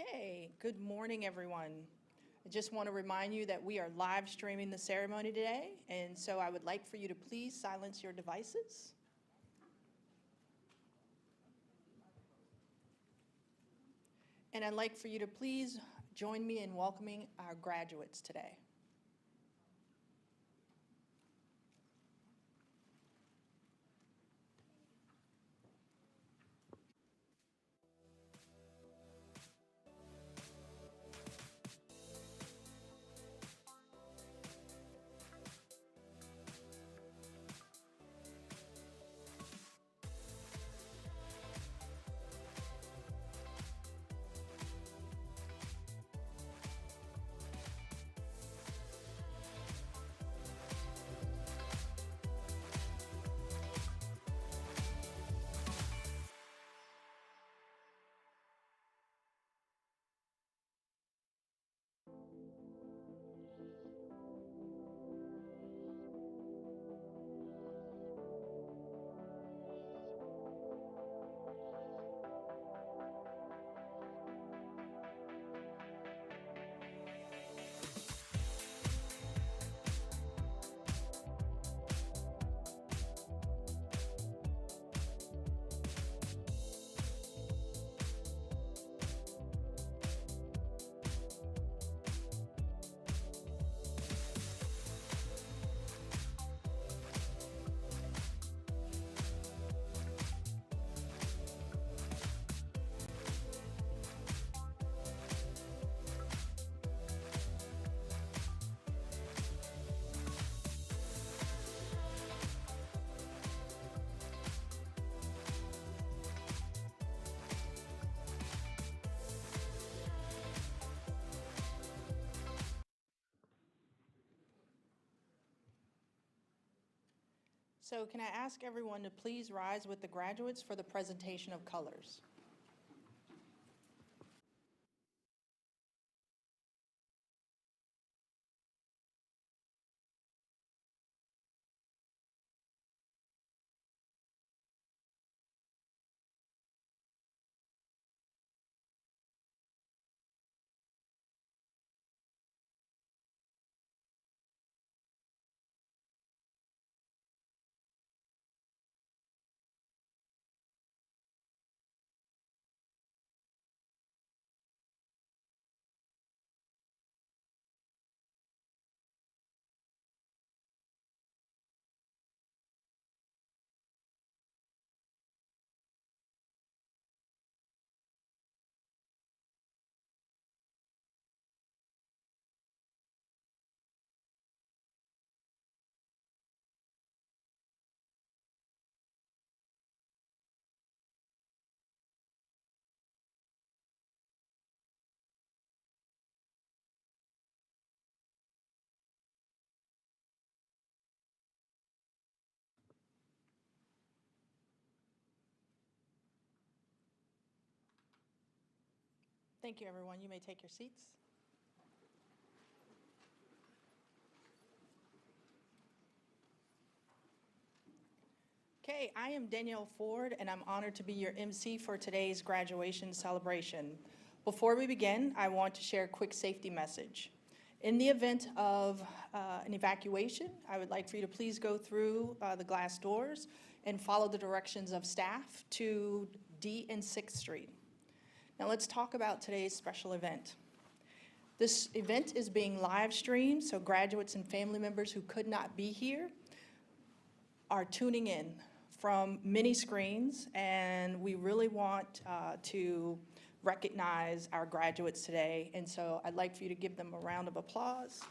Okay, good morning, everyone. I just want to remind you that we are live streaming the ceremony today, and so I would like for you to please silence your devices. And I'd like for you to please join me in welcoming our graduates today. So can I ask everyone to please rise with the graduates for the presentation of colors? Thank you, everyone. You may take your seats. Okay, I am Danielle Ford, and I'm honored to be your MC for today's graduation celebration. Before we begin, I want to share a quick safety message. In the event of an evacuation, I would like for you to please go through the glass doors and follow the directions of staff to D and 6th Street. Now let's talk about today's special event. This event is being live streamed, so graduates and family members who could not be here are tuning in from many screens, and we really want to recognize our graduates today, and so I'd like for you to give them a round of applause.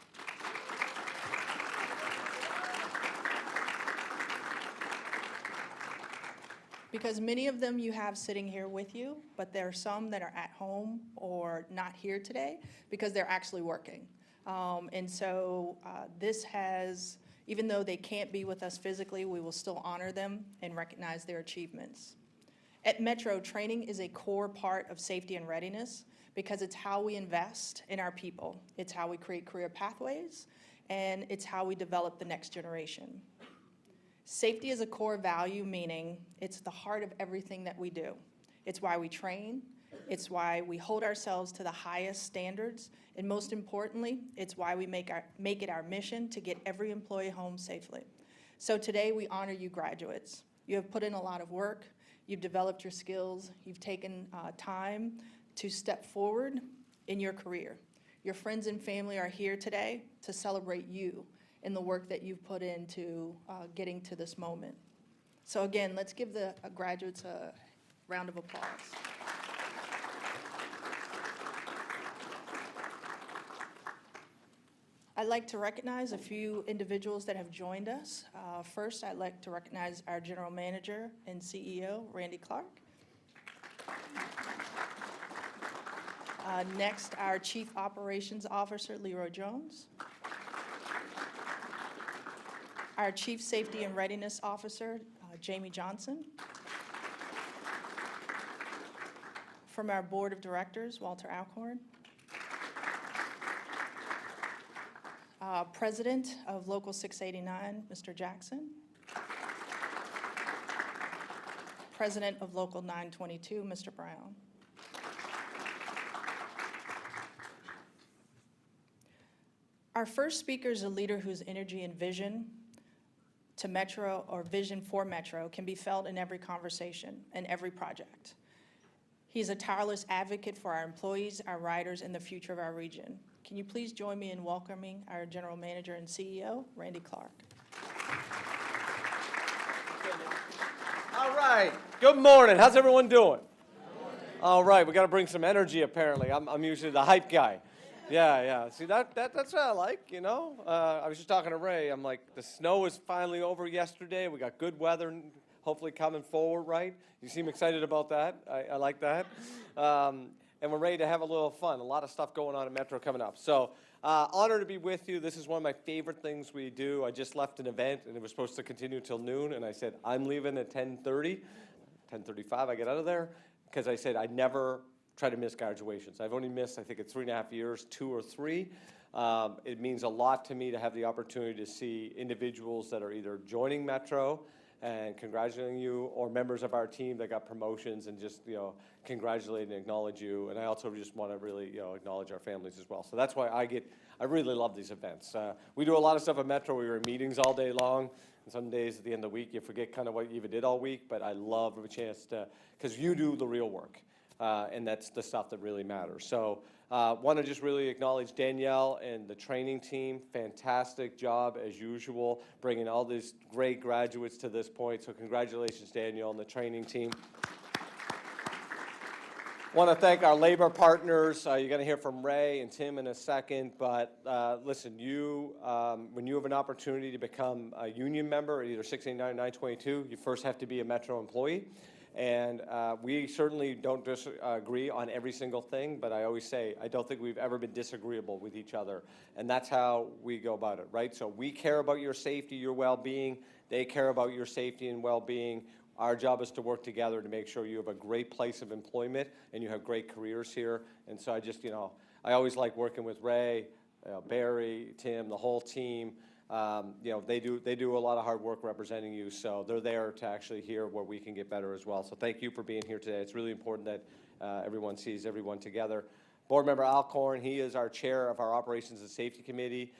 Because many of them you have sitting here with you, but there are some that are at home or not here today because they're actually working. And so this has, even though they can't be with us physically, we will still honor them and recognize their achievements. At Metro, training is a core part of safety and readiness because it's how we invest in our people. It's how we create career pathways, and it's how we develop the next generation. Safety is a core value, meaning it's the heart of everything that we do. It's why we train, It's why we hold ourselves to the highest standards. And most importantly, it's why we make it our mission to get every employee home safely. So today we honor you graduates. You have put in a lot of work. You've developed your skills. You've taken time to step forward in your career. Your friends and family are here today to celebrate you and the work that you've put into getting to this moment. So again, let's give the graduates a round of applause. I'd like to recognize a few individuals that have joined us. First, I'd like to recognize our General Manager and CEO, Randy Clark. Next, our Chief Operations Officer, Leroy Jones. Our Chief Safety and Readiness Officer, Jamie Johnson. From our Board of Directors, Walter Alcorn. President of Local 689, Mr. Jackson. President of Local 922, Mr. Brown. Our first speaker is a leader whose energy and vision to Metro, or vision for Metro, can be felt in every conversation and every project. He's a tireless advocate for our employees, our riders, and the future of our region. Can you please join me in welcoming our General Manager and CEO, Randy Clark. All right, good morning. How's everyone doing? All right, we got to bring some energy apparently. I'm usually the hype guy. Yeah. See, that's what I like, you know. I was just talking to Ray. I'm like, the snow is finally over yesterday. We got good weather hopefully coming forward, right? You seem excited about that. I like that. And we're ready to have a little fun. A lot of stuff going on at Metro coming up. So honored to be with you. This is one of my favorite things we do. I just left an event, and it was supposed to continue till noon, and I said, I'm leaving at 10:30. 10:35, I get out of there, because I said I'd never try to miss graduations. I've only missed, I think, it's 3.5 years, 2 or 3. It means a lot to me to have the opportunity to see individuals that are either joining Metro and congratulating you, or members of our team that got promotions and just, congratulate and acknowledge you. And I also just want to really, acknowledge our families as well. So that's why I really love these events. We do a lot of stuff at Metro. We were in meetings all day long. And some days at the end of the week, you forget kind of what you even did all week. But I love the chance to, because you do the real work. And that's the stuff that really matters. So want to just really acknowledge Danielle and the training team. Fantastic job, as usual, bringing all these great graduates to this point. So congratulations, Danielle, and the training team. Want to thank our labor partners. You're going to hear from Ray and Tim in a second. But listen, when you have an opportunity to become a union member at either 689 or 922, you first have to be a Metro employee. And we certainly don't disagree on every single thing, but I always say, I don't think we've ever been disagreeable with each other. And that's how we go about it, right? So we care about your safety, your well-being. They care about your safety and well-being. Our job is to work together to make sure you have a great place of employment and you have great careers here. And so I just, I always like working with Ray, Barry, Tim, the whole team. They do a lot of hard work representing you, so they're there to actually hear where we can get better as well. So thank you for being here today. It's really important that everyone sees everyone together. Board Member Alcorn, he is our chair of our Operations and Safety Committee.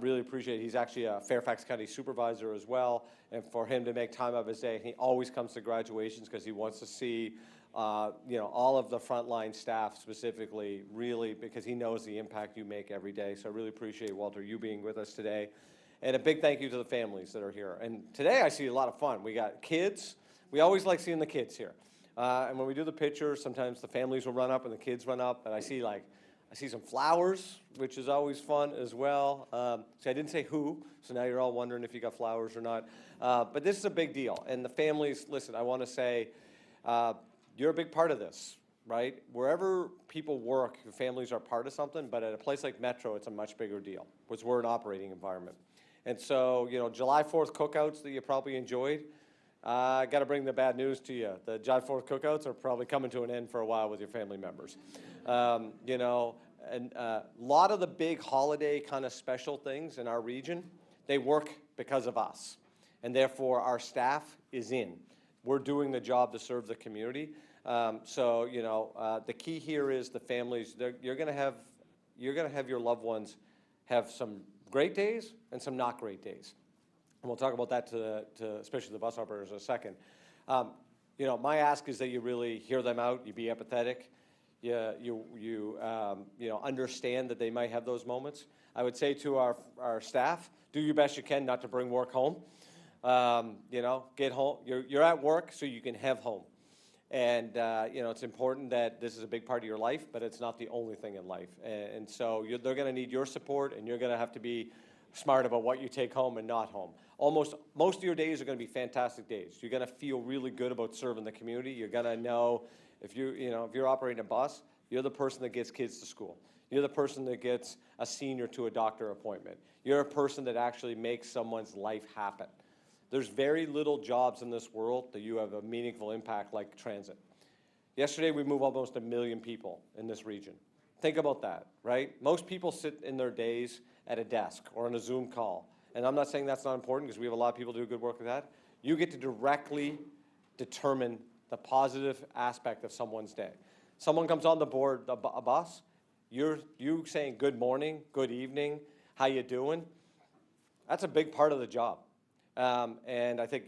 Really appreciate it. He's actually a Fairfax County supervisor as well, and for him to make time of his day, he always comes to graduations because he wants to see all of the frontline staff specifically, really, because he knows the impact you make every day. So I really appreciate, Walter, you being with us today. And a big thank you to the families that are here. And today I see a lot of fun. We got kids. We always like seeing the kids here. And when we do the pictures, sometimes the families will run up and the kids run up. And I see some flowers, which is always fun as well. See, I didn't say who, so now you're all wondering if you got flowers or not. But this is a big deal. And the families, listen, I want to say you're a big part of this, right? Wherever people work, your families are part of something. But at a place like Metro, it's a much bigger deal because we're an operating environment. And so, July 4th cookouts that you probably enjoyed, I got to bring the bad news to you. The July 4th cookouts are probably coming to an end for a while with your family members. And a lot of the big holiday kind of special things in our region, they work because of us. And therefore, our staff is in. We're doing the job to serve the community. So, the key here is the families, you're going to have your loved ones have some great days and some not great days. And we'll talk about that to especially the bus operators in a second. My ask is that you really hear them out, you be empathetic, you understand that they might have those moments. I would say to our staff, do your best you can not to bring work home. Get home. You're at work so you can have home. And, it's important that this is a big part of your life, but it's not the only thing in life. And so they're going to need your support, and you're going to have to be smart about what you take home and not home. Most of your days are going to be fantastic days. You're going to feel really good about serving the community. You're going to know if you're operating a bus, you're the person that gets kids to school. You're the person that gets a senior to a doctor appointment. You're a person that actually makes someone's life happen. There's very little jobs in this world that you have a meaningful impact like transit. Yesterday, we moved almost 1 million people in this region. Think about that, right? Most people sit in their days at a desk or on a Zoom call. And I'm not saying that's not important because we have a lot of people do good work with that. You get to directly determine the positive aspect of someone's day. Someone comes on the board, a bus, you saying good morning, good evening, how you doing? That's a big part of the job. And I think,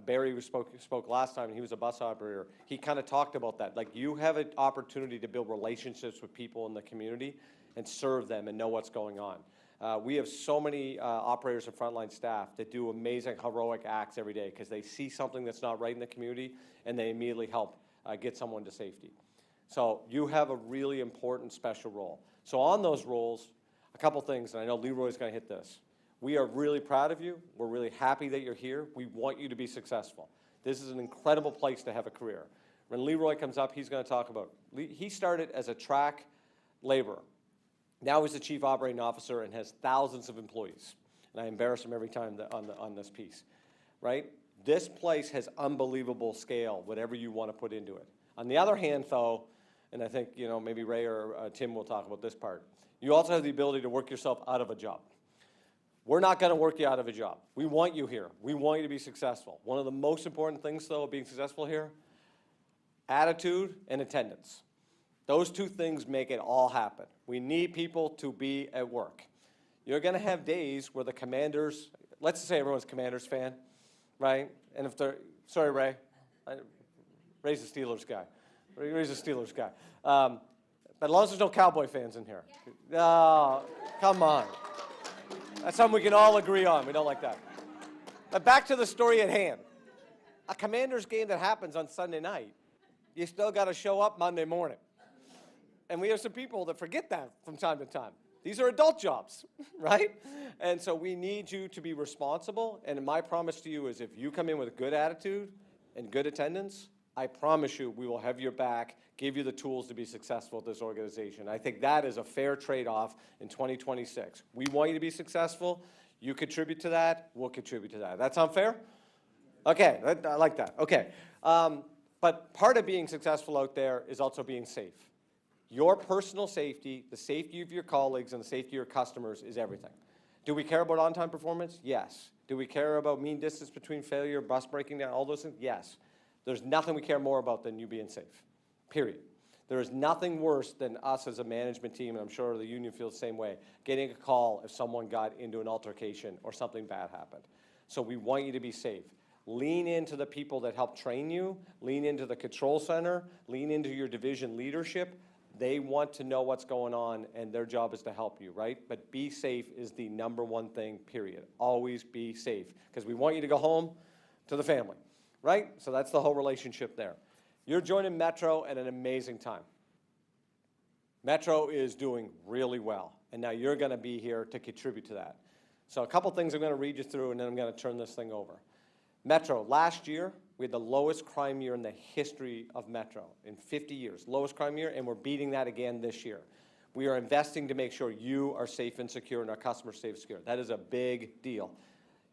Barry spoke last time, and he was a bus operator. He kind of talked about that. Like, you have an opportunity to build relationships with people in the community and serve them and know what's going on. We have so many operators and frontline staff that do amazing, heroic acts every day because they see something that's not right in the community, and they immediately help get someone to safety. So you have a really important special role. So on those roles, a couple things, and I know Leroy's going to hit this. We are really proud of you. We're really happy that you're here. We want you to be successful. This is an incredible place to have a career. When Leroy comes up, he's going to talk about, he started as a track laborer. Now he's the chief operating officer and has thousands of employees. And I embarrass him every time on this piece, right? This place has unbelievable scale, whatever you want to put into it. On the other hand, though, and I think, maybe Ray or Tim will talk about this part, you also have the ability to work yourself out of a job. We're not going to work you out of a job. We want you here. We want you to be successful. One of the most important things, though, of being successful here, attitude and attendance. Those two things make it all happen. We need people to be at work. You're going to have days where the Commanders, let's say everyone's Commanders fan, right? And if they're, sorry, Ray. Ray's a Steelers guy. Ray's a Steelers guy. But as long as there's no Cowboy fans in here. Oh, come on. That's something we can all agree on. We don't like that. But back to the story at hand. A Commanders game that happens on Sunday night, you still got to show up Monday morning. And we have some people that forget that from time to time. These are adult jobs, right? And so we need you to be responsible. And my promise to you is if you come in with a good attitude and good attendance, I promise you we will have your back, give you the tools to be successful at this organization. I think that is a fair trade-off in 2026. We want you to be successful. You contribute to that. We'll contribute to that. That sound fair? Okay, I like that. Okay. But part of being successful out there is also being safe. Your personal safety, the safety of your colleagues, and the safety of your customers is everything. Do we care about on-time performance? Yes. Do we care about mean distance between failure, bus breaking down, all those things? Yes. There's nothing we care more about than you being safe, period. There is nothing worse than us as a management team, and I'm sure the union feels the same way, getting a call if someone got into an altercation or something bad happened. So we want you to be safe. Lean into the people that help train you, lean into the control center, lean into your division leadership. They want to know what's going on, and their job is to help you, right? But be safe is the number one thing, period. Always be safe, because we want you to go home to the family, right? So that's the whole relationship there. You're joining Metro at an amazing time. Metro is doing really well, and now you're going to be here to contribute to that. So a couple things I'm going to read you through, and then I'm going to turn this thing over. Metro, last year, we had the lowest crime year in the history of Metro in 50 years. Lowest crime year, and we're beating that again this year. We are investing to make sure you are safe and secure and our customers safe and secure. That is a big deal.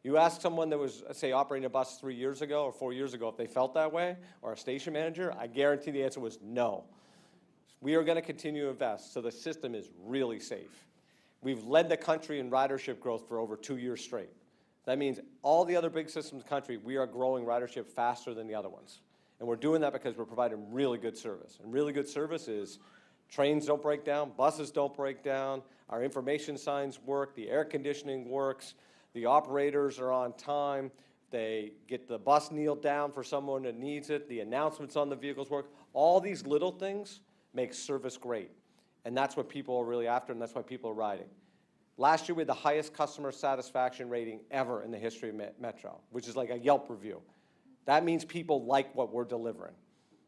You ask someone that was, say, operating a bus 3 years ago or 4 years ago if they felt that way, or a station manager, I guarantee the answer was no. We are going to continue to invest, so the system is really safe. We've led the country in ridership growth for over 2 years straight. That means all the other big systems in the country, we are growing ridership faster than the other ones. And we're doing that because we're providing really good service. And really good service is trains don't break down, buses don't break down, our information signs work, the air conditioning works, the operators are on time, they get the bus kneeled down for someone that needs it, the announcements on the vehicles work. All these little things make service great. And that's what people are really after, and that's why people are riding. Last year, we had the highest customer satisfaction rating ever in the history of Metro, which is like a Yelp review. That means people like what we're delivering,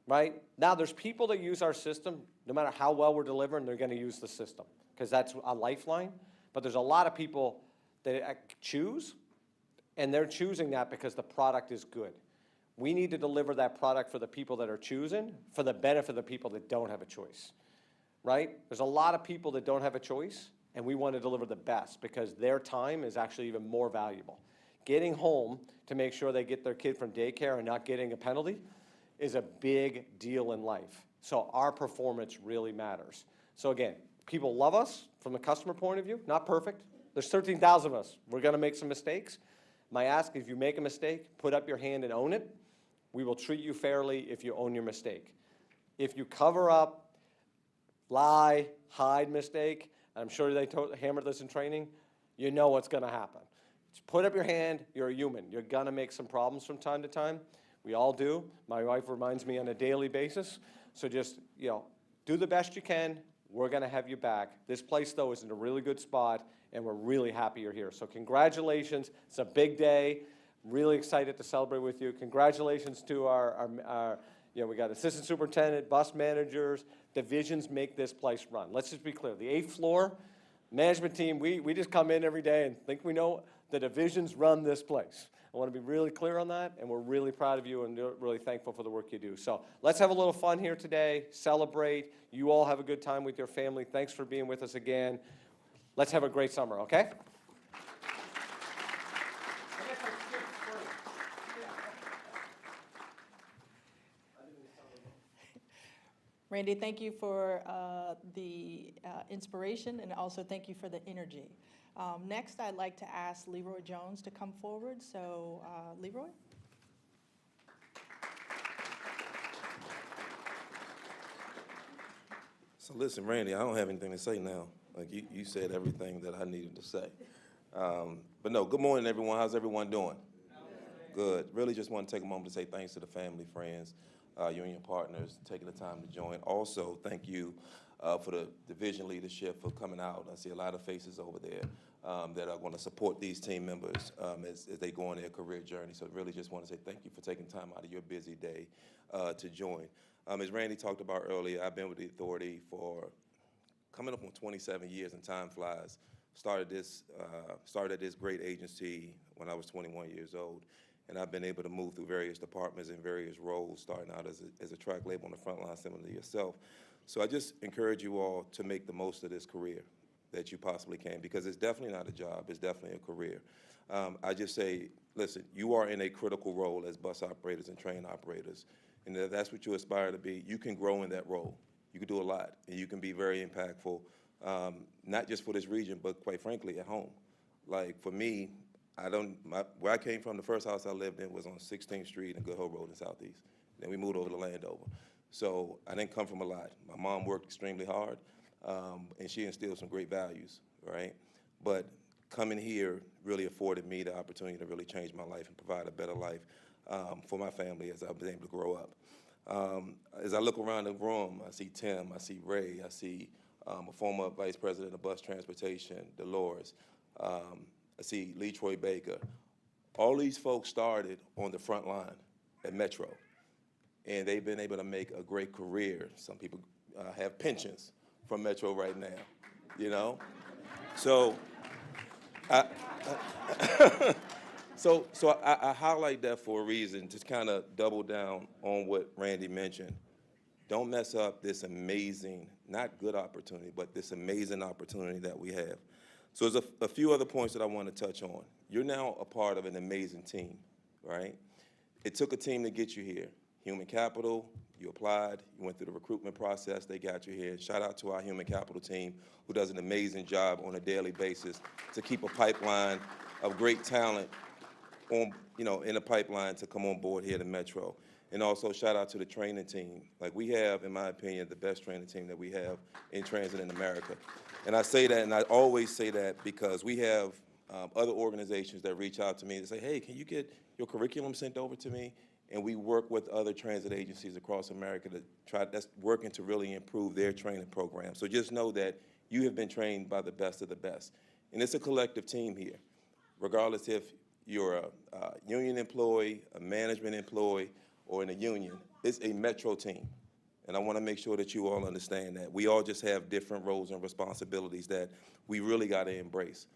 right? Now, there's people that use our system, no matter how well we're delivering, they're going to use the system because that's a lifeline. But there's a lot of people that choose, and they're choosing that because the product is good. We need to deliver that product for the people that are choosing, for the benefit of the people that don't have a choice, right? There's a lot of people that don't have a choice, and we want to deliver the best because their time is actually even more valuable. Getting home to make sure they get their kid from daycare and not getting a penalty is a big deal in life. So our performance really matters. So again, people love us from the customer point of view, not perfect. There's 13,000 of us. We're going to make some mistakes. My ask, if you make a mistake, put up your hand and own it. We will treat you fairly if you own your mistake. If you cover up, lie, hide mistake, I'm sure they hammered this in training, you know what's going to happen. Just put up your hand, you're a human. You're going to make some problems from time to time. We all do. My wife reminds me on a daily basis. So just, do the best you can. We're going to have you back. This place, though, is in a really good spot, and we're really happy you're here. So congratulations. It's a big day. Really excited to celebrate with you. Congratulations to our we got assistant superintendent, bus managers, divisions make this place run. Let's just be clear. The 8th floor management team, we just come in every day and think we know the divisions run this place. I want to be really clear on that, and we're really proud of you and really thankful for the work you do. So let's have a little fun here today, celebrate. You all have a good time with your family. Thanks for being with us again. Let's have a great summer, okay? Randy, thank you for the inspiration, and also thank you for the energy. Next, I'd like to ask Leroy Jones to come forward. So, Leroy? So listen, Randy, I don't have anything to say now. Like you said everything that I needed to say. But no, good morning, everyone. How's everyone doing? Good. Really just want to take a moment to say thanks to the family, friends, union partners, taking the time to join. Also, thank you for the division leadership for coming out. I see a lot of faces over there that are going to support these team members as they go on their career journey. So really just want to say thank you for taking time out of your busy day to join. As Randy talked about earlier, I've been with the authority for coming up on 27 years, and time flies. Started at this great agency when I was 21 years old. And I've been able to move through various departments and various roles, starting out as a track labor on the front line, similar to yourself. So I just encourage you all to make the most of this career that you possibly can, because it's definitely not a job, it's definitely a career. I just say, listen, you are in a critical role as bus operators and train operators. And if that's what you aspire to be, you can grow in that role. You can do a lot, and you can be very impactful, not just for this region, but quite frankly, at home. Like for me, where I came from, the first house I lived in was on 16th Street and Good Hope Road in Southeast. Then we moved over to Landover. So I didn't come from a lot. My mom worked extremely hard, and she instilled some great values, right? But coming here really afforded me the opportunity to really change my life and provide a better life for my family as I've been able to grow up. As I look around the room, I see Tim, I see Ray, I see a former vice president of bus transportation, Dolores. I see Lee Troy Baker. All these folks started on the front line at Metro, and they've been able to make a great career. Some people have pensions from Metro right now, So I highlight that for a reason, to kind of double down on what Randy mentioned. Don't mess up this amazing, not good opportunity, but this amazing opportunity that we have. So there's a few other points that I want to touch on. You're now a part of an amazing team, right? It took a team to get you here. Human capital, you applied, you went through the recruitment process, they got you here. Shout out to our human capital team, who does an amazing job on a daily basis to keep a pipeline of great talent on, in a pipeline to come on board here to Metro. And also shout out to the training team. Like we have, in my opinion, the best training team that we have in transit in America. And I say that, and I always say that because we have other organizations that reach out to me and say, hey, can you get your curriculum sent over to me? And we work with other transit agencies across America that's working to really improve their training program. So just know that you have been trained by the best of the best. And it's a collective team here, regardless if you're a union employee, a management employee, or in a union. It's a metro team. And I want to make sure that you all understand that. We all just have different roles and responsibilities that we really got to embrace.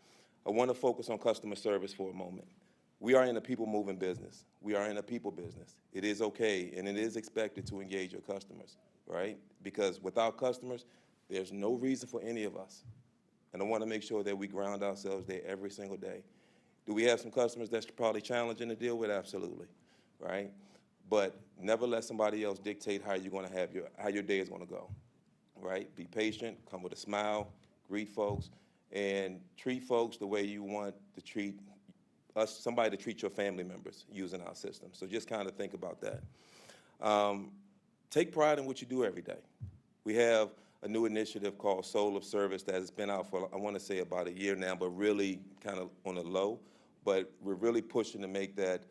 I want to focus on customer service for a moment. We are in a people-moving business. We are in a people business. It is okay, and it is expected to engage your customers, right? Because without customers, there's no reason for any of us. And I want to make sure that we ground ourselves there every single day. Do we have some customers that's probably challenging to deal with? Absolutely, right? But never let somebody else dictate how you're going to have how your day is going to go, right? Be patient, come with a smile, greet folks, and treat folks the way you want to treat somebody to treat your family members using our system. So just kind of think about that. Take pride in what you do every day. We have a new initiative called Soul of Service that has been out for, I want to say, about a year now, but really kind of on the low. But we're really pushing to make that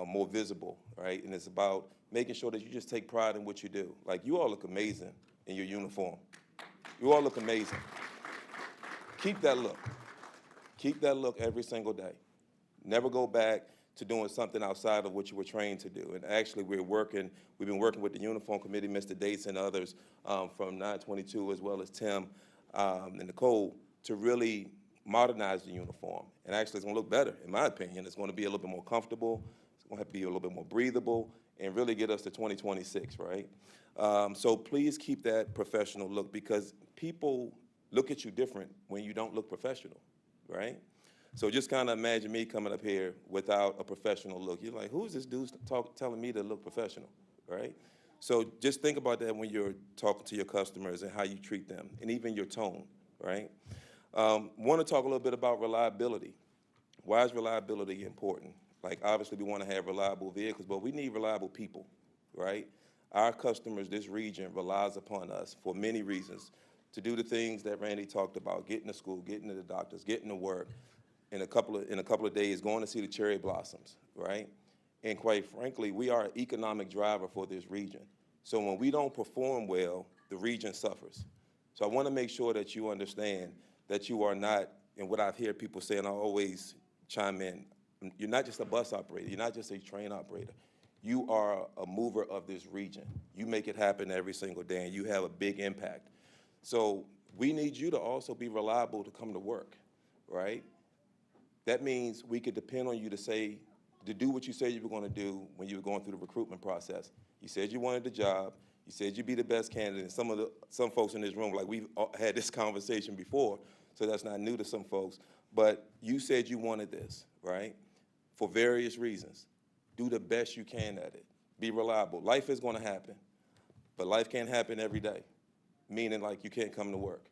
more visible, right? And it's about making sure that you just take pride in what you do. Like, you all look amazing in your uniform. You all look amazing. Keep that look. Keep that look every single day. Never go back to doing something outside of what you were trained to do. And actually, we've been working with the Uniform Committee, Mr. Dates and others from 922, as well as Tim and Nicole, to really modernize the uniform. And actually, it's going to look better, in my opinion. It's going to be a little bit more comfortable. It's going to have to be a little bit more breathable and really get us to 2026, right? So please keep that professional look, because people look at you different when you don't look professional, right? So just kind of imagine me coming up here without a professional look. You're like, who's this dude telling me to look professional, right? So just think about that when you're talking to your customers and how you treat them, and even your tone, right? Want to talk a little bit about reliability. Why is reliability important? Like, obviously, we want to have reliable vehicles, but we need reliable people, right? Our customers, this region, relies upon us for many reasons to do the things that Randy talked about: getting to school, getting to the doctors, getting to work, in a couple of days, going to see the cherry blossoms, right? And quite frankly, we are an economic driver for this region. So when we don't perform well, the region suffers. So I want to make sure that you understand that you are not, and what I hear people say, and I always chime in, you're not just a bus operator, you're not just a train operator. You are a mover of this region. You make it happen every single day, and you have a big impact. So we need you to also be reliable to come to work, right? That means we could depend on you to do what you said you were going to do when you were going through the recruitment process. You said you wanted the job. You said you'd be the best candidate. And some folks in this room, like, we've had this conversation before, so that's not new to some folks. But you said you wanted this, right? For various reasons. Do the best you can at it. Be reliable. Life is going to happen, but life can't happen every day, meaning like you can't come to work,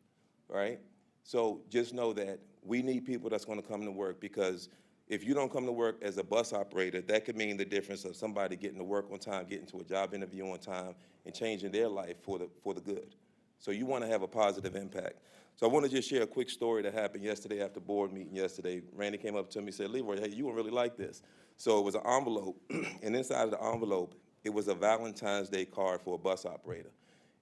right? So just know that we need people that's going to come to work, because if you don't come to work as a bus operator, that could mean the difference of somebody getting to work on time, getting to a job interview on time, and changing their life for the good. So you want to have a positive impact. So I want to just share a quick story that happened yesterday after board meeting yesterday. Randy came up to me and said, Leroy, hey, you won't really like this. So it was an envelope, and inside of the envelope, it was a Valentine's Day card for a bus operator.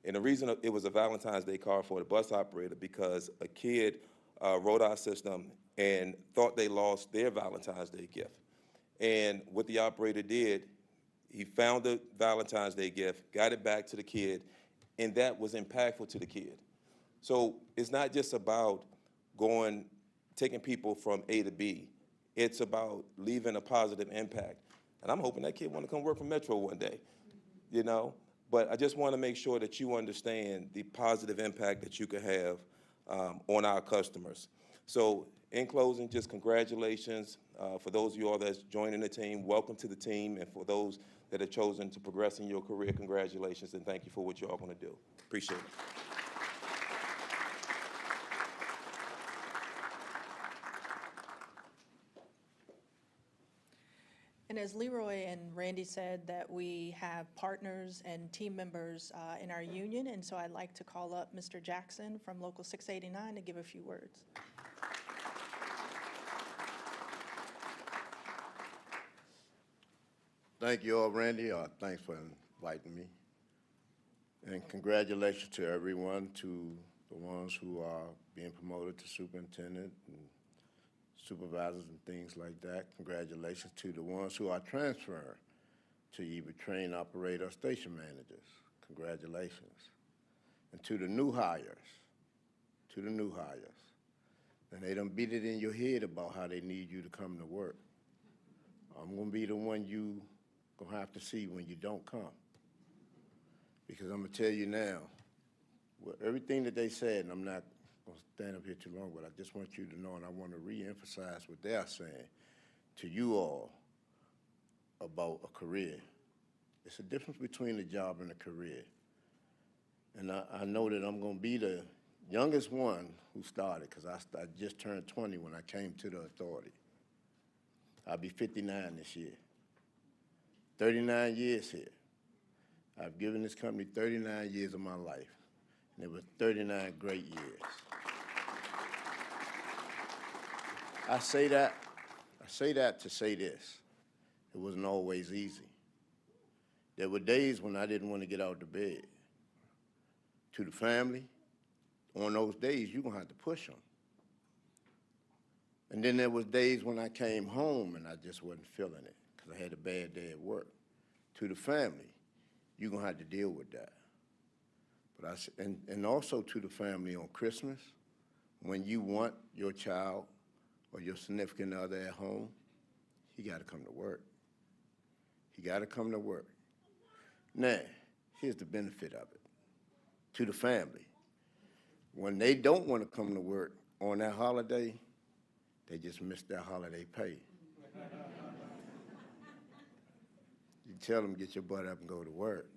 And the reason it was a Valentine's Day card for the bus operator, because a kid wrote our system and thought they lost their Valentine's Day gift. And what the operator did, he found the Valentine's Day gift, got it back to the kid, and that was impactful to the kid. So it's not just about taking people from A to B. It's about leaving a positive impact. And I'm hoping that kid want to come work for Metro one day, you know? But I just want to make sure that you understand the positive impact that you can have on our customers. So in closing, just congratulations. For those of you all that's joining the team, welcome to the team. And for those that have chosen to progress in your career, congratulations, and thank you for what you're all going to do. Appreciate it. And And as Leroy and Randy said, that we have partners and team members in our union, and so I'd like to call up Mr. Jackson from Local 689 to give a few words. Thank you all, Randy. Thanks for inviting me. And congratulations to everyone, to the ones who are being promoted to superintendent and supervisors and things like that. Congratulations to the ones who are transferring to either train operator or station managers. Congratulations. And to the new hires, and they done beat it in your head about how they need you to come to work. I'm gonna be the one you gonna have to see when you don't come. Because I'm gonna tell you now, well, everything that they said, and I'm not gonna stand up here too long, but I just want you to know, and I wanna reemphasize what they're saying to you all about a career. It's a difference between a job and a career. And I know that I'm gonna be the youngest one who started, because I just turned 20 when I came to the authority. I'll be 59 this year. 39 years here. I've given this company 39 years of my life, and it was 39 great years. I say that to say this. It wasn't always easy. There were days when I didn't want to get out of bed. To the family, on those days, you're gonna have to push them. And then there was days when I came home and I just wasn't feeling it because I had a bad day at work. To the family, you're gonna have to deal with that. But and also to the family on Christmas, when you want your child or your significant other at home, he gotta come to work. He gotta come to work. Now, here's the benefit of it. To the family, when they don't wanna come to work on that holiday, they just miss their holiday pay. You tell them, get your butt up and go to work.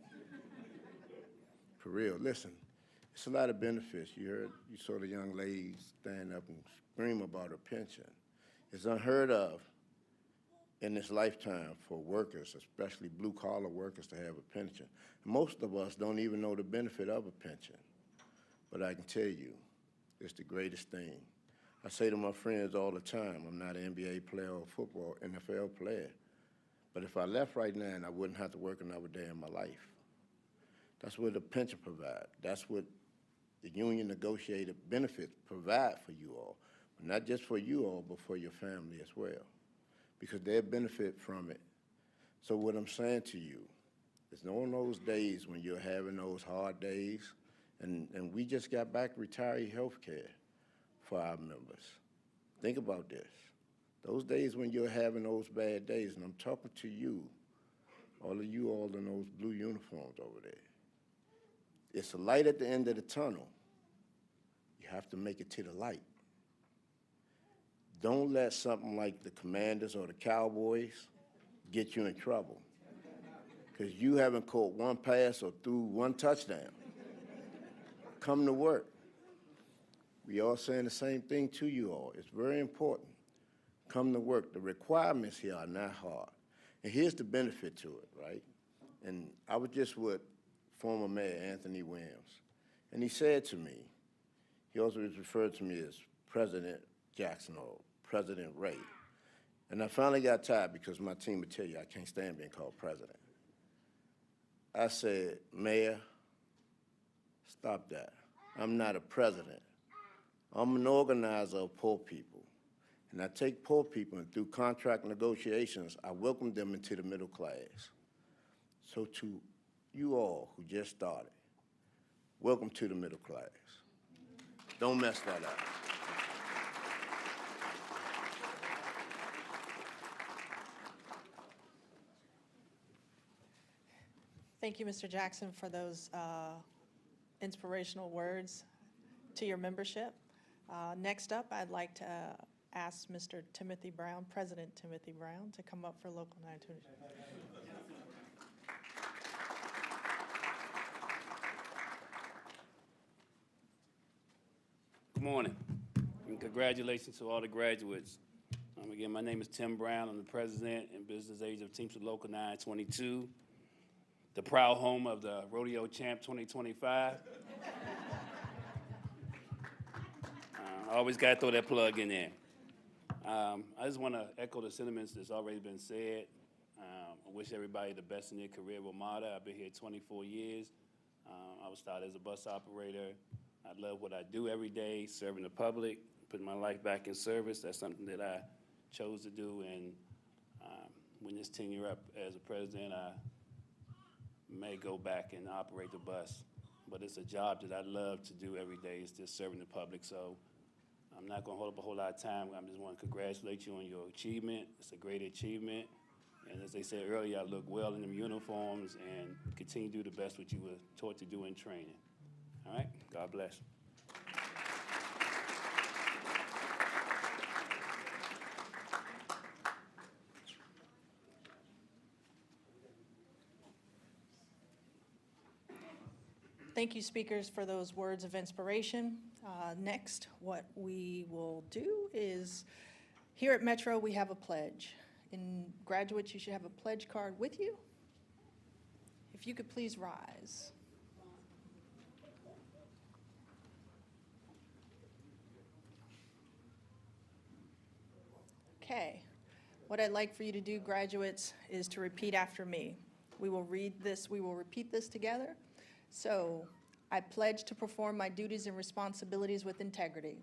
For real, listen, it's a lot of benefits. You saw the young lady stand up and scream about her pension. It's unheard of in this lifetime for workers, especially blue-collar workers, to have a pension. Most of us don't even know the benefit of a pension. But I can tell you, it's the greatest thing. I say to my friends all the time, I'm not an NBA player or football, NFL player. But if I left right now, I wouldn't have to work another day in my life. That's what the pension provides. That's what the union negotiated benefits provide for you all. But not just for you all, but for your family as well, because they benefit from it. So what I'm saying to you is, on those days when you're having those hard days, and we just got back retiree health care for our members. Think about this. Those days when you're having those bad days, and I'm talking to you all in those blue uniforms over there. It's a light at the end of the tunnel. You have to make it to the light. Don't let something like the Commanders or the Cowboys get you in trouble, because you haven't caught one pass or threw one touchdown. Come to work. We all saying the same thing to you all. It's very important. Come to work. The requirements here are not hard. And here's the benefit to it, right? And I was just with former Mayor Anthony Williams, and he said to me, he also referred to me as President Jackson or President Ray. And I finally got tired, because my team would tell you I can't stand being called president. I said, Mayor, stop that. I'm not a president. I'm an organizer of poor people. And I take poor people, and through contract negotiations, I welcome them into the middle class. So to you all who just started, welcome to the middle class. Don't mess that up. Thank you, Mr. Jackson, for those inspirational words to your membership. Next up, I'd like to ask Mr. Timothy Brown, President Timothy Brown, to come up for Local 922. Good morning, and congratulations to all the graduates. Again, my name is Tim Brown. I'm the president and business agent of Teamster Local 922, the proud home of the Rodeo Champ 2025. I always got to throw that plug in there. I just want to echo the sentiments that's already been said. I wish everybody the best in their career. Ramada, I've been here 24 years. I was started as a bus operator. I love what I do every day, serving the public, putting my life back in service. That's something that I chose to do, and when this tenure up as a president, I may go back and operate the bus. But it's a job that I love to do every day. It's just serving the public. So I'm not going to hold up a whole lot of time. I just want to congratulate you on your achievement. It's a great achievement. And as they said earlier, I look well in them uniforms and continue to do the best what you were taught to do in training. All right? God bless. Thank you, speakers, for those words of inspiration. Next, what we will do is, here at Metro, we have a pledge. And graduates, you should have a pledge card with you. If you could please rise. Okay. What I'd like for you to do, graduates, is to repeat after me. We will repeat this together. So, I pledge to perform my duties and responsibilities with integrity.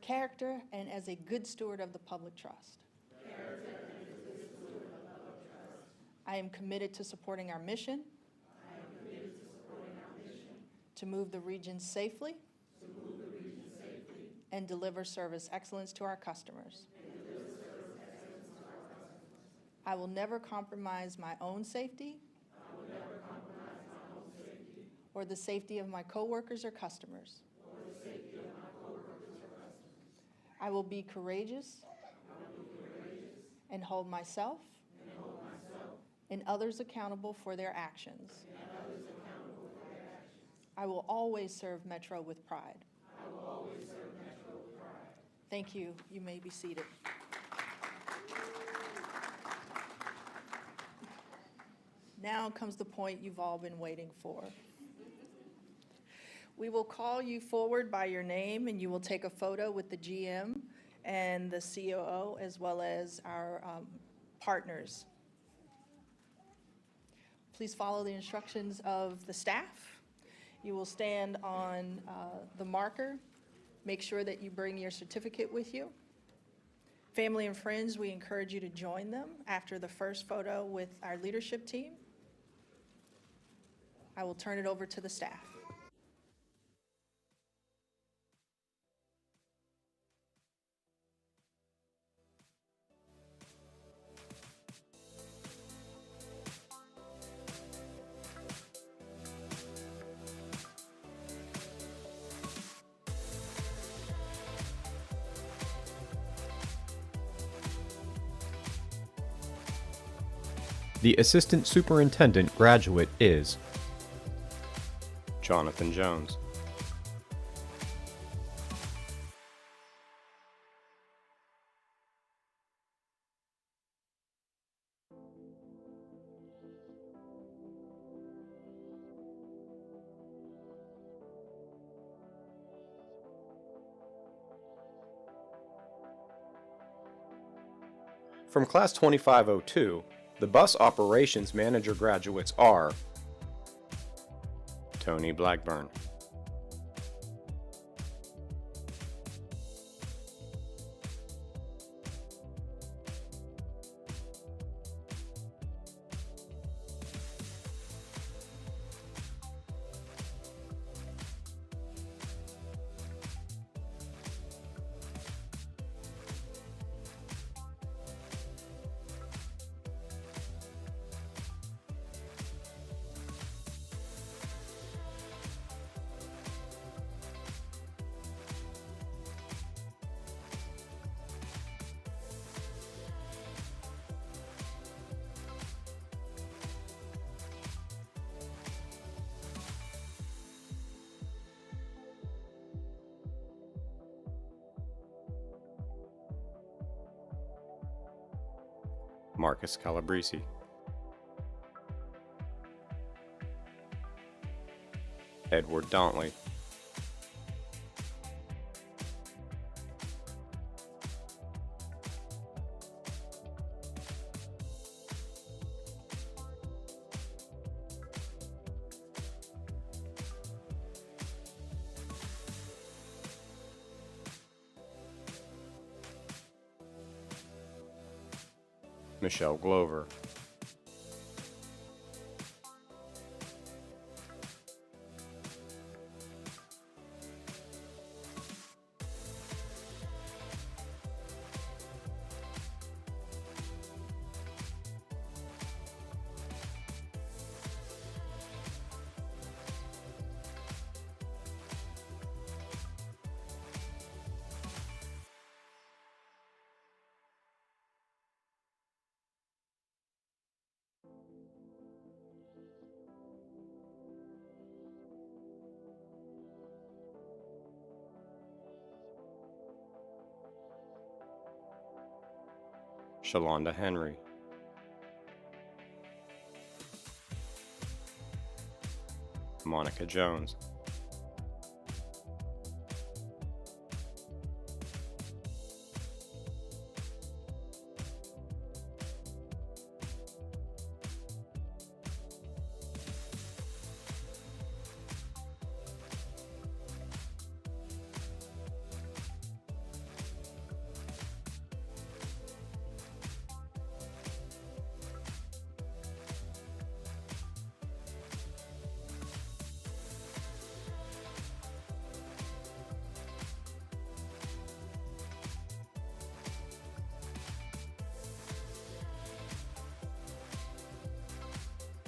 Character and as a good steward of the public trust. I am committed to supporting our mission. To move the region safely. And deliver service excellence to our customers. I will never compromise my own safety. Or the safety of my coworkers or customers. I will be courageous. And hold myself. And others accountable for their actions. I will always serve Metro with pride. Thank you. You may be seated. Now comes the point you've all been waiting for. We will call you forward by your name, and you will take a photo with the GM and the COO, as well as our partners. Please follow the instructions of the staff. You will stand on the marker. Make sure that you bring your certificate with you. Family and friends, we encourage you to join them after the first photo with our leadership team. I will turn it over to the staff. The Assistant Superintendent graduate is Jonathan Jones. From Class 2502, the Bus Operations Manager graduates are Tony Blackburn, Marcus Calabrese, Edward Dantley, Michelle Glover, Shalonda Henry, Monica Jones,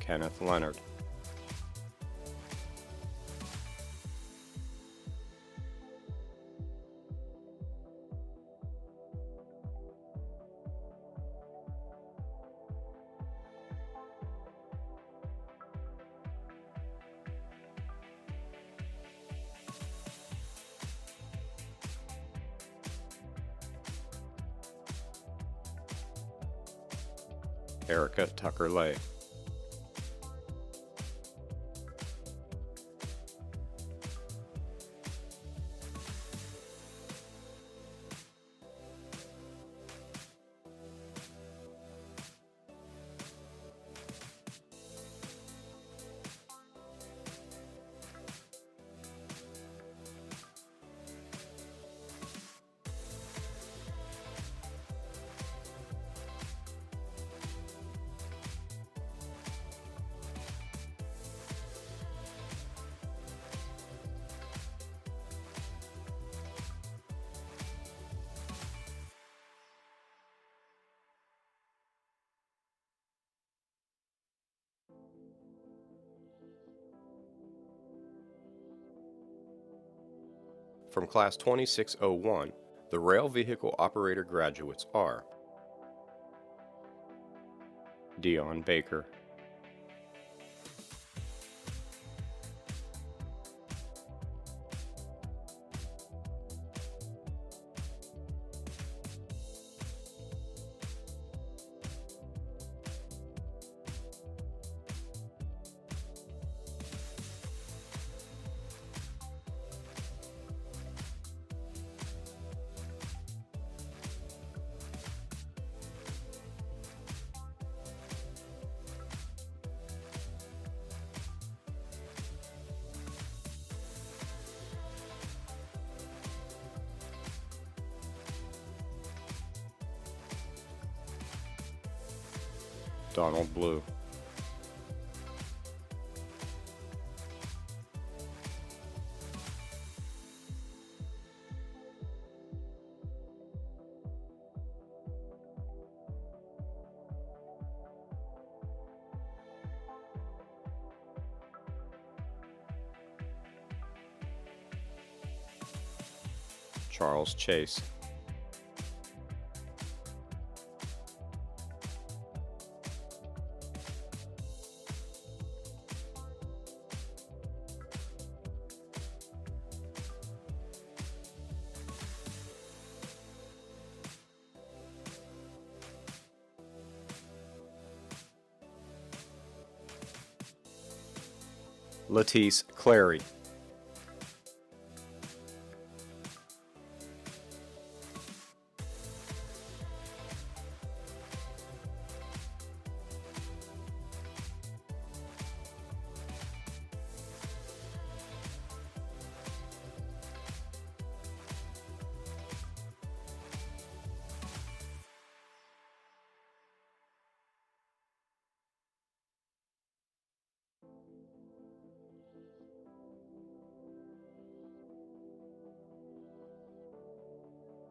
Kenneth Leonard, Erica Tucker-Lay, From Class 2601, the Rail Vehicle Operator graduates are Dion Baker, Donald Blue, Charles Chase, Latisse Clary.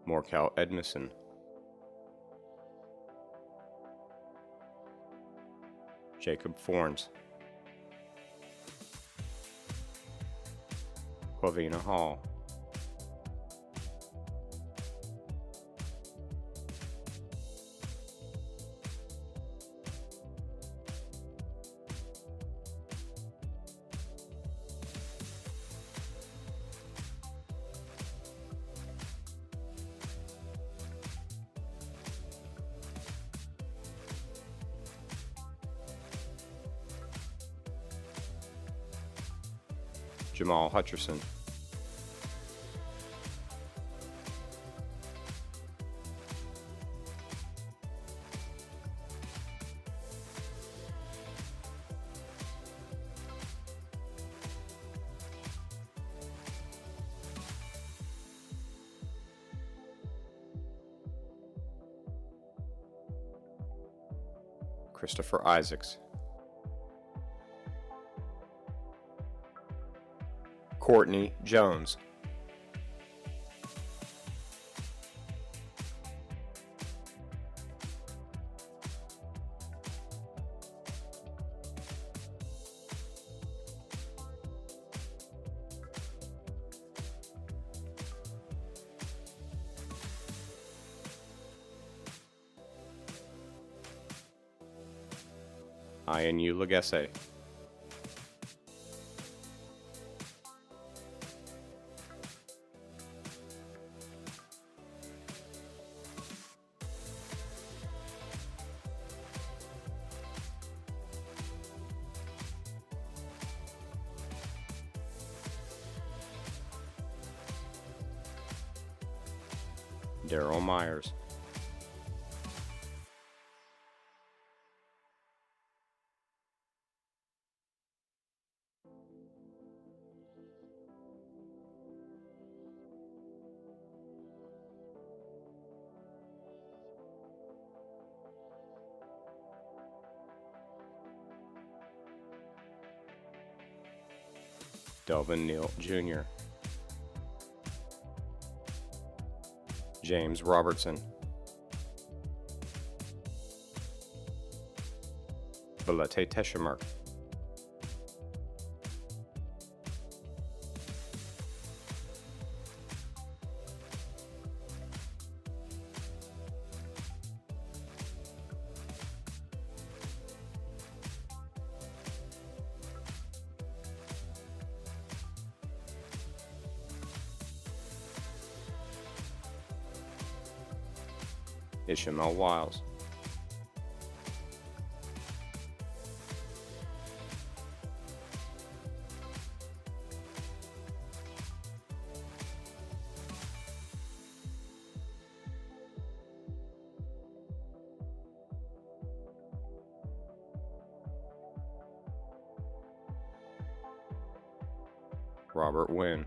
Morcal Edmison. Jacob Forns. Quavina Hall. Jamal Hutcherson. Christopher Isaacs. Courtney Jones. INU Legesse. Daryl Myers. Delvin Neal Jr. James Robertson. Valete Teshamark. Ishmael Wiles. Robert Wynn.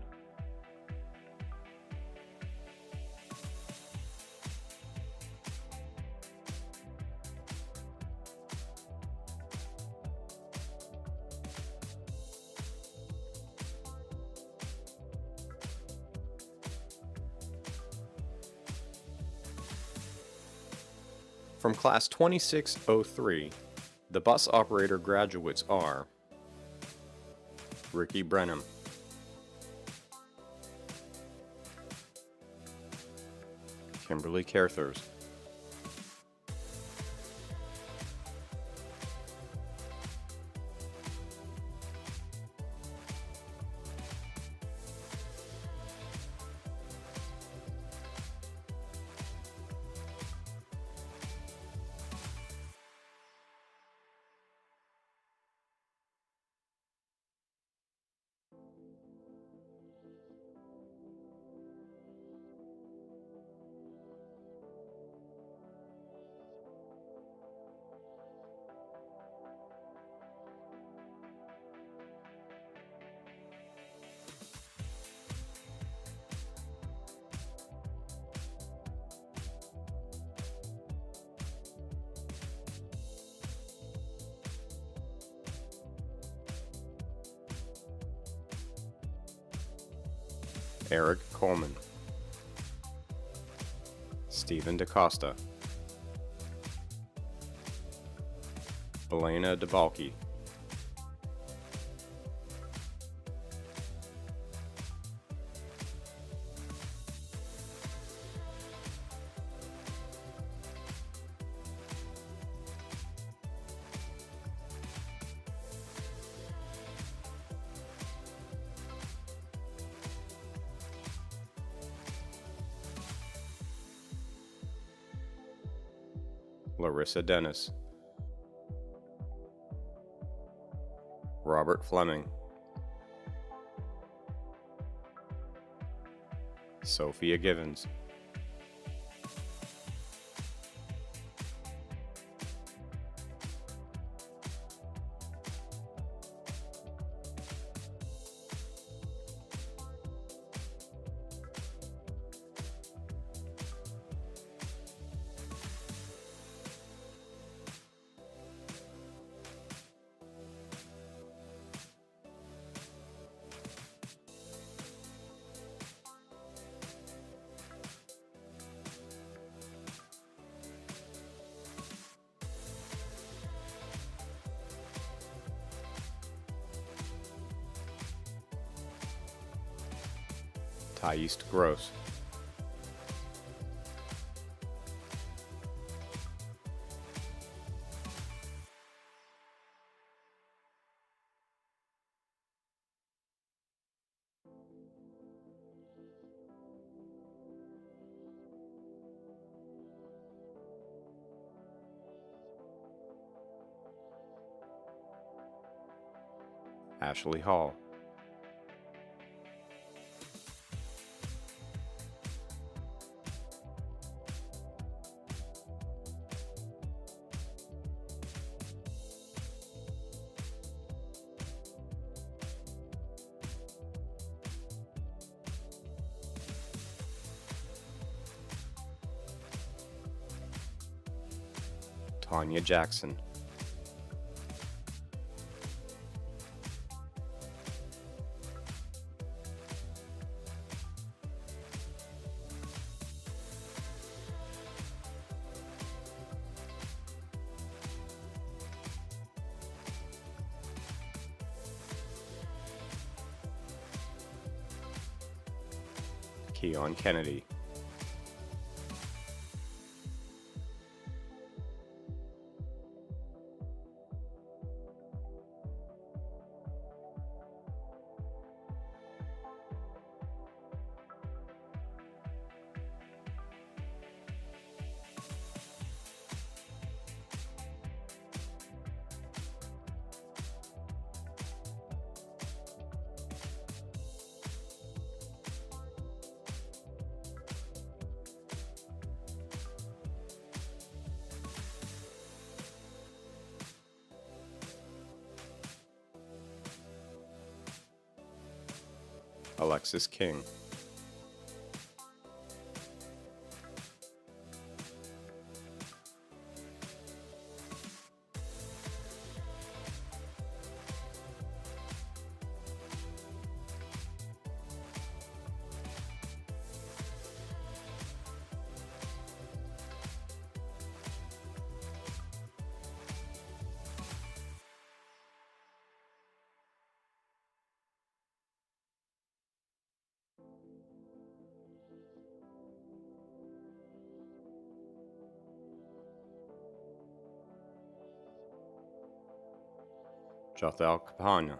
From Class 2603, the bus operator graduates are Ricky Brenham, Kimberly Carethers, Eric Coleman, Stephen DaCosta, Elena DeBalke, Larissa Dennis, Robert Fleming, Sophia Givens, Thais Gross, Ashley Hall, Tanya Jackson, Keon Kennedy, Alexis King, Jothel Kapana,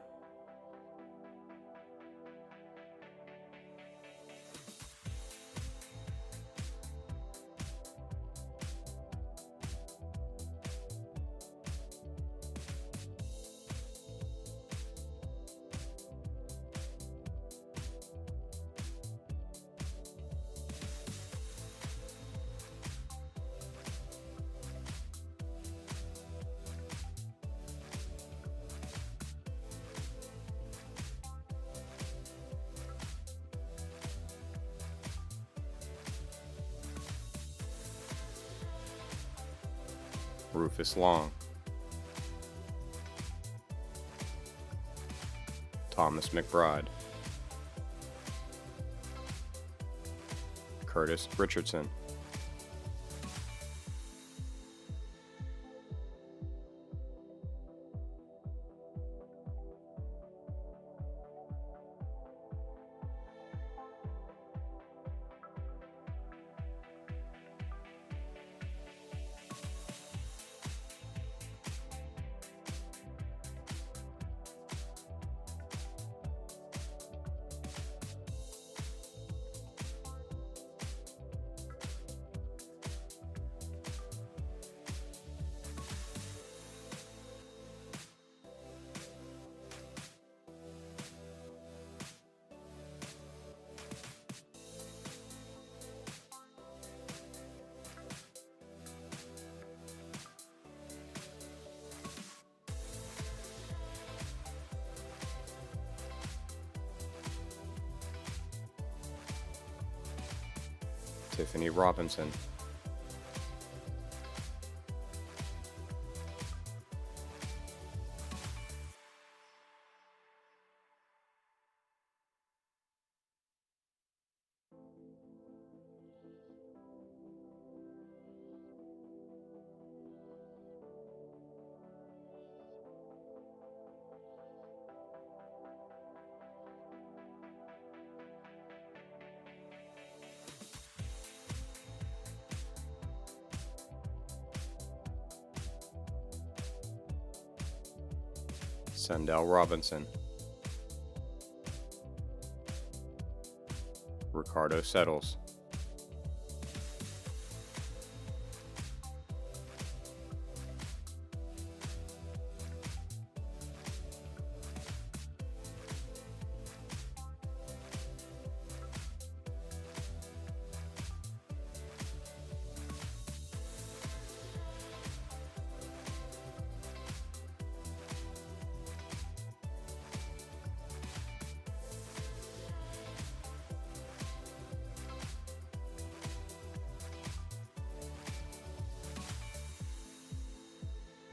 Rufus Long, Thomas McBride, Curtis Richardson. Tiffany Robinson. Sandell Robinson. Ricardo Settles.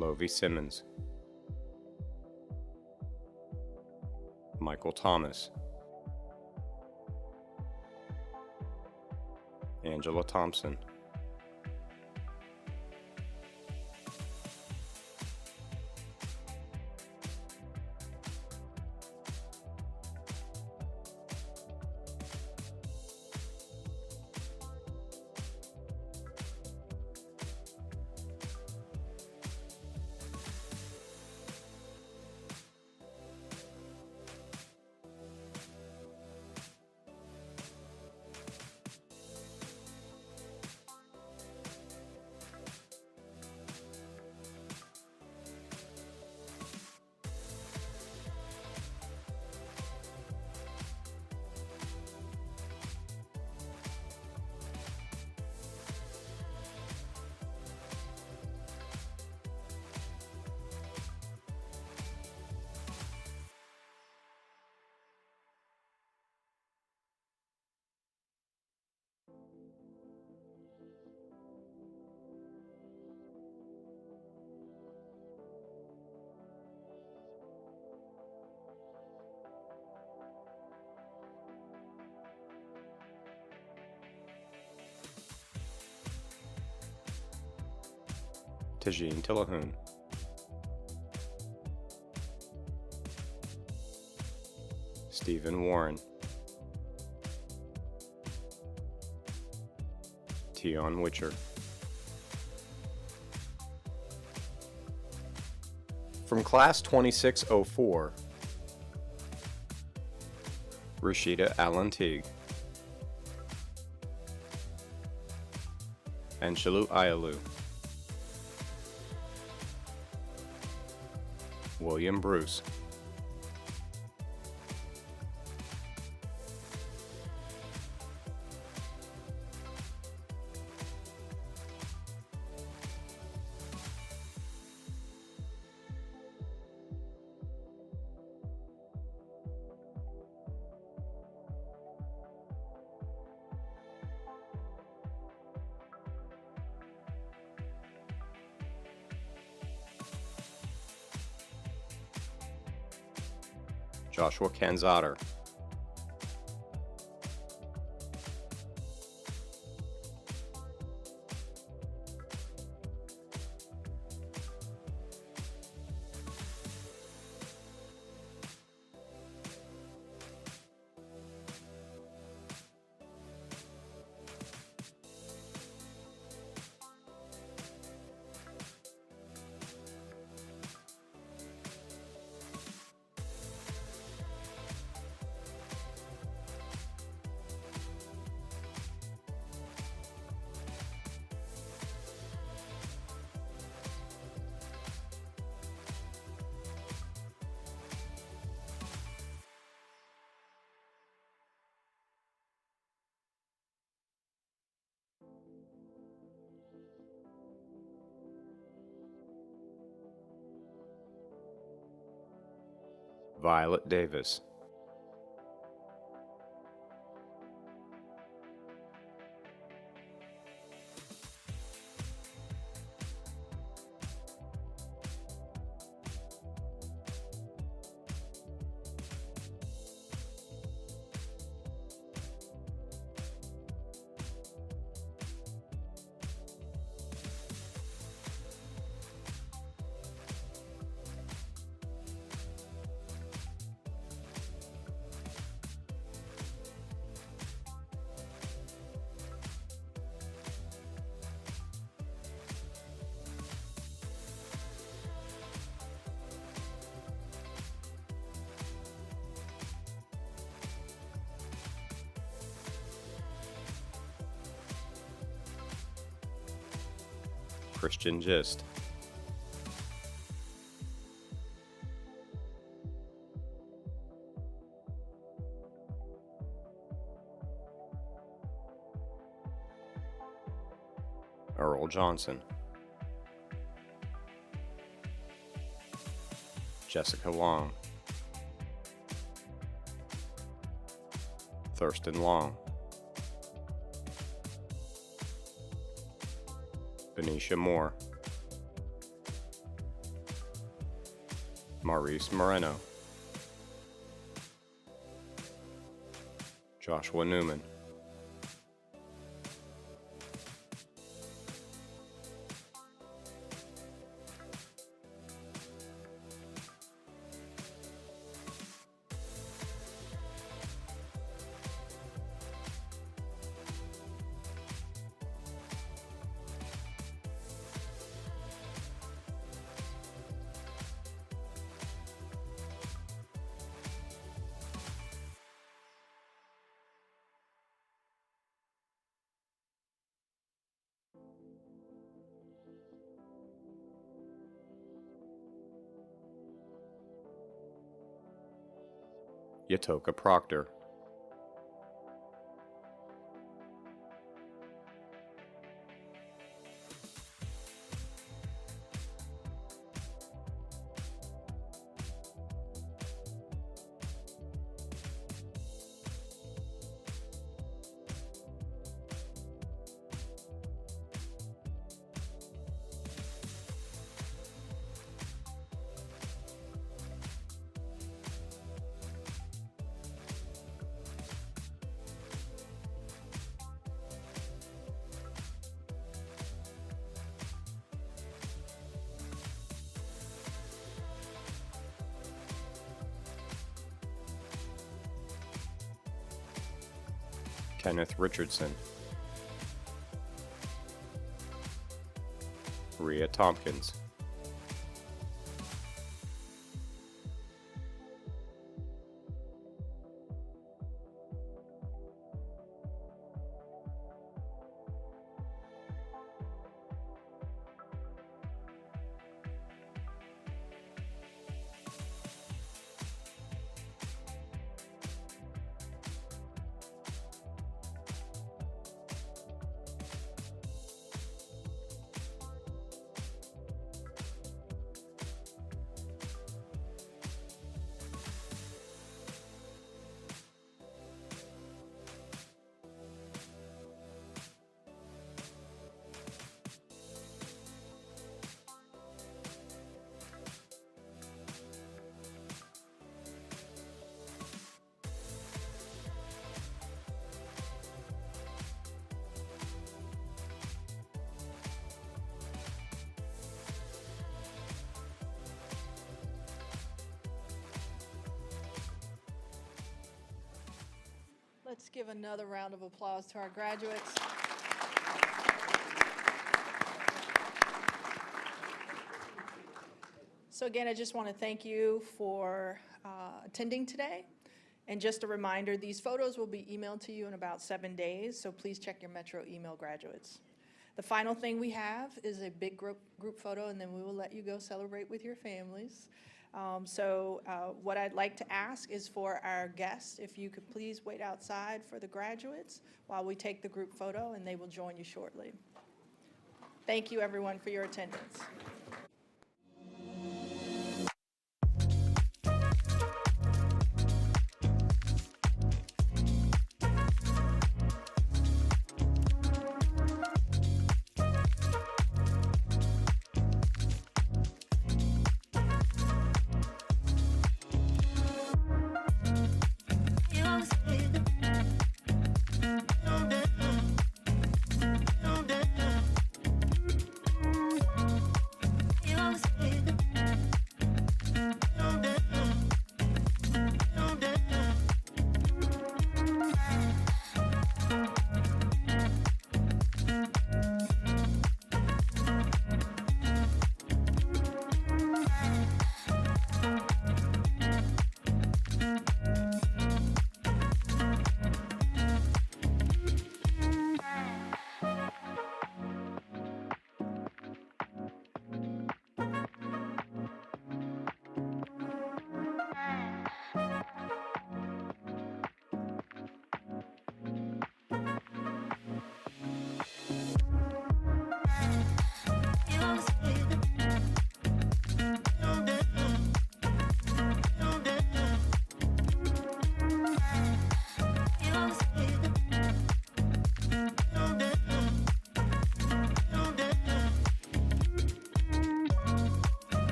Lovie Simmons. Michael Thomas. Angela Thompson. Tajine Tillahoon. Stephen Warren. Tion Witcher. From Class 2604, Rashida Allen Teague. Anshalu Ayalu. William Bruce. Joshua Kanzader. Violet Davis, Christian Gist, Earl Johnson, Jessica Long, Thurston Long, Benicia Moore, Maurice Moreno, Joshua Newman, Yatoka Proctor, Kenneth Richardson, Rhea Tompkins, Let's give another round of applause to our graduates. So again, I just want to thank you for attending today. And just a reminder, these photos will be emailed to you in about 7 days, so please check your Metro email, graduates. The final thing we have is a big group photo, and then we will let you go celebrate with your families. What I'd like to ask is for our guests, if you could please wait outside for the graduates while we take the group photo, and they will join you shortly. Thank you, everyone, for your attendance.